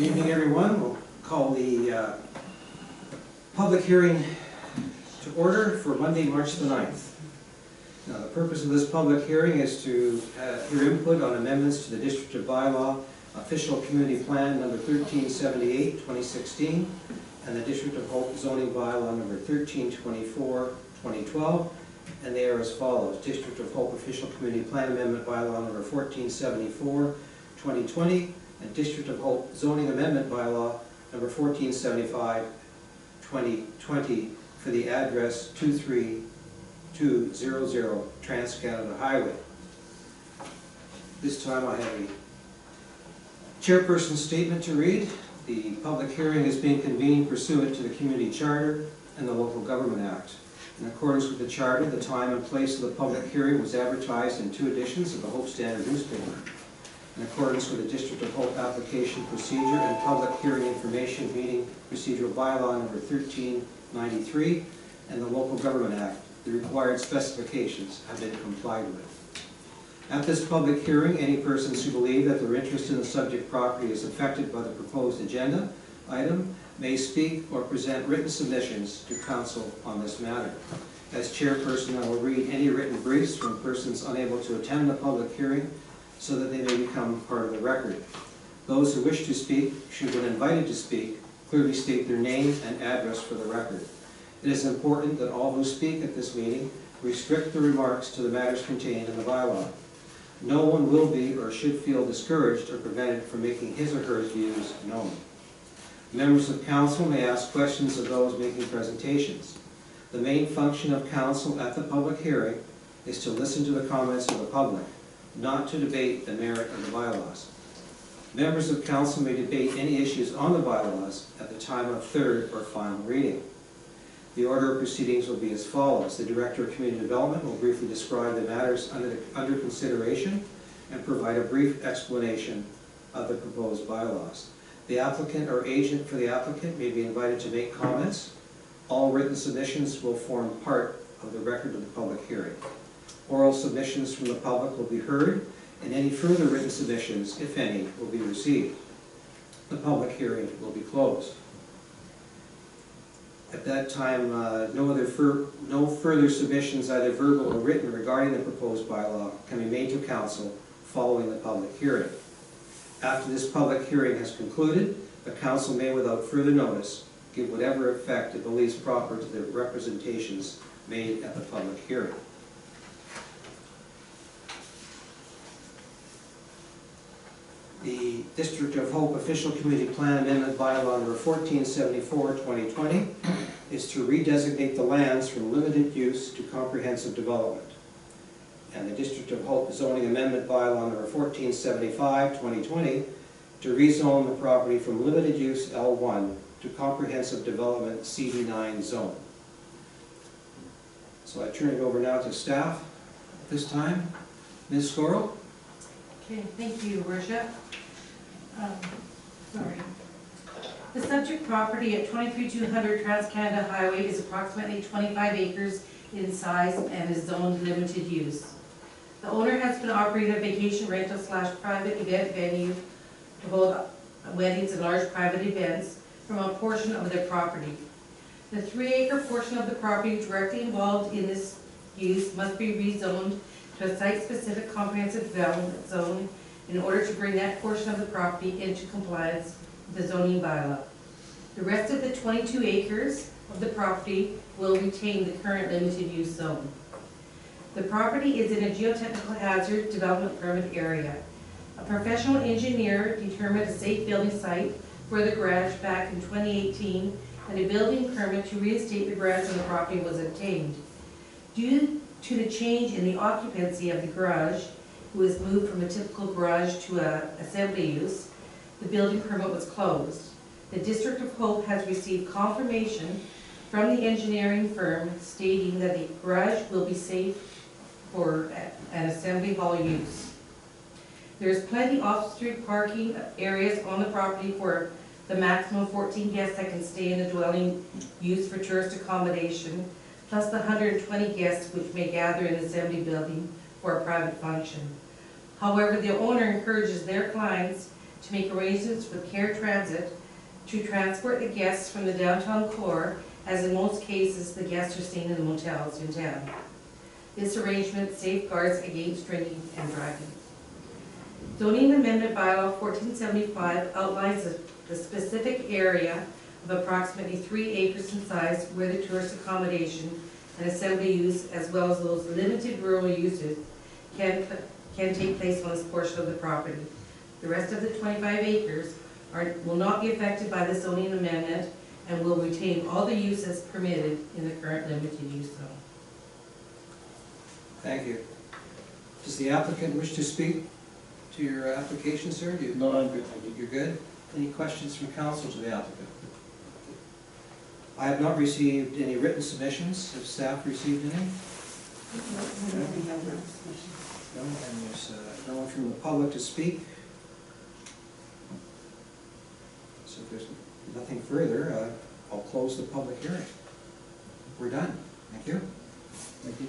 Good evening, everyone. We'll call the public hearing to order for Monday, March the 9th. Now, the purpose of this public hearing is to hear input on amendments to the District of Bylaw Official Community Plan number 1378, 2016, and the District of Hope Zoning Bylaw number 1324, 2012, and they are as follows. District of Hope Official Community Plan Amendment Bylaw number 1474, 2020, and District of Hope Zoning Amendment Bylaw number 1475, 2020 for the address 23200 Trans-Canada Highway. This time I have a chairperson's statement to read. The public hearing is being convened pursuant to the Community Charter and the Local Government Act. In accordance with the Charter, the time and place of the public hearing was advertised in 2 editions of the Hope Standard newspaper. In accordance with the District of Hope Application Procedure and Public Hearing Information Meeting Procedural Bylaw number 1393 and the Local Government Act, the required specifications have been complied with. At this public hearing, any persons who believe that their interest in the subject property is affected by the proposed agenda item may speak or present written submissions to Council on this matter. As chairperson, I will read any written briefs from persons unable to attend the public hearing so that they may become part of the record. Those who wish to speak should, when invited to speak, clearly state their name and address for the record. It is important that all who speak at this meeting restrict the remarks to the matters contained in the bylaw. No one will be or should feel discouraged or prevented from making his or her views known. Members of Council may ask questions of those making presentations. The main function of Council at the public hearing is to listen to the comments of the public, not to debate the merit of the bylaws. Members of Council may debate any issues on the bylaws at the time of third or final reading. The order of proceedings will be as follows. The Director of Community Development will briefly describe the matters under consideration and provide a brief explanation of the proposed bylaws. The applicant or agent for the applicant may be invited to make comments. All written submissions will form part of the record of the public hearing. Oral submissions from the public will be heard, and any further written submissions, if any, will be received. The public hearing will be closed. At that time, no further submissions, either verbal or written, regarding the proposed bylaw can be made to Council following the public hearing. After this public hearing has concluded, the Council may, without further notice, give whatever effect it believes proper to the representations made at the public hearing. The District of Hope Official Community Plan Amendment Bylaw number 1474, 2020 is to redesignate the lands from limited use to comprehensive development. And the District of Hope Zoning Amendment Bylaw number 1475, 2020 to rezone the property from limited use L1 to comprehensive development CD9 zone. So I turn it over now to staff at this time. Ms. Scorrell. Okay, thank you, Worship. The subject property at 23200 Trans-Canada Highway is approximately 25 acres in size and is zoned limited use. The owner has been operating a vacation rental / private event venue to hold weddings and large private events from a portion of their property. The 3-acre portion of the property directly involved in this use must be rezoned to a site-specific comprehensive development zone in order to bring that portion of the property into compliance with the zoning bylaw. The rest of the 22 acres of the property will retain the current limited use zone. The property is in a geotechnical hazard development permit area. A professional engineer determined a safe building site for the garage back in 2018, and a building permit to reinstate the garage on the property was obtained. Due to the change in the occupancy of the garage, it was moved from a typical garage to an assembly use. The building permit was closed. The District of Hope has received confirmation from the engineering firm stating that the garage will be safe for an assembly hall use. There is plenty of off-street parking areas on the property for the maximum 14 guests that can stay in the dwelling used for tourist accommodation, plus the 120 guests which may gather in the assembly building for a private function. However, the owner encourages their clients to make arrangements with Care Transit to transport the guests from the downtown core, as in most cases, the guests are staying in the motels in town. This arrangement safeguards against drinking and driving. Zoning Amendment Bylaw 1475 outlines the specific area of approximately 3 acres in size where the tourist accommodation and assembly use, as well as those limited rural uses, can take place on this portion of the property. The rest of the 25 acres will not be affected by the zoning amendment and will retain all the uses permitted in the current limited use zone. Thank you. Does the applicant wish to speak to your application, sir? No, I'm good, thank you. You're good? Any questions from council to the applicant? I have not received any written submissions. Have staff received any? No, and there's no one from the public to speak. So if there's nothing further, I'll close the public hearing. We're done. Thank you. Thank you.